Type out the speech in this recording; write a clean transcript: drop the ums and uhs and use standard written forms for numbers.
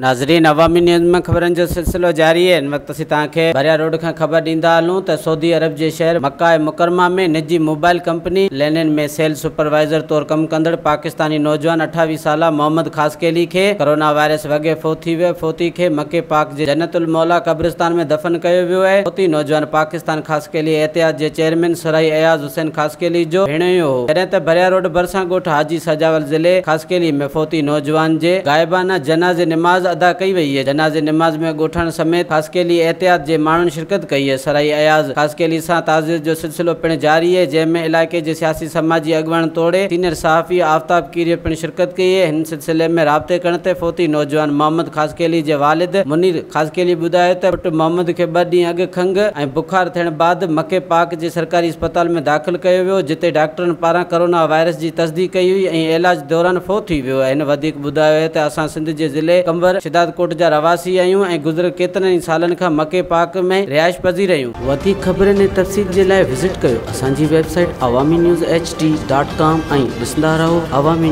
नाज़रीन, अवामी न्यूज़ में खबरन जो सिलसिलो जारी है। इन वक्त असीं तव्हांखे बरिया रोड खां ख़बर ॾींदा हलूं त सऊदी अरब जे शहर मक्का मुकरमा में निजी मोबाइल कंपनी लेनिन में सेल्स सुपरवाइज़र तौर कम कंदड़ पाकिस्तानी नौजवान 28 साला मोहम्मद खासकेली खे कोरोना वायरस वगे फोत थी वियो। फोती खे मके पाक जे जन्नतुल मौला कब्रिस्तान में दफन कयो वियो आहे। फोती नौजवान पाकिस्तान खासकेली एहतियात जे चेयरमैन सराई अयाज हुसैन खासकेली जो भेणियो हो। जॾहिं त बरिया रोड भरिसां ॻोठ हाजी सजावल ज़िले खासकेली में फोती नौजवान जे गाइबाना जनाज़े निमाज़ अदा कई वही है। जनाज़े निमाज में ॻोठण समेत खासकेली एहतियात जे माण्हुनि शिरकत कई है। सराई अयाज खासकेली सां ताज़ियत जो सिलसिलो पिण जारी है, जंहिंमें इलाइक़े जे सियासी समाजी अॻुवान तोड़े सीनियर सहाफ़ी आफ्ताब कीरी पिण शिरकत कई है। हिन सिलसिले में राब्ते करण ते फोती नौजवान मोहम्मद खासकेली जे वालिद मुनीर खासकेली ॿुधायो त पुट मोहम्मद खे 2 ॾींहं अॻु खंघि ऐं बुखार थियण बाद मके पाक जे सरकारी अस्पताल में दाख़िल कयो वियो, जिते डॉक्टरनि पारां कोरोना वायरस जी तस्दीक कई हुई ऐं इलाज दौरान फोत थी वियो आहे। हिन वधीक ॿुधायो त असां सिंध जे ज़िले कंबर शिदात कोट जा रवासी आहियूं ऐं गुज़िरियल केतिरनि ई सालनि खां मके पाक में रिहाइश पज़ीर आहियूं। वधीक ख़बरनि ऐं तफ़सील जे लाइ विज़िट कयो असांजी वेबसाइट awamiNewsHD.com ऐं ॾिसंदा रहो अवामी।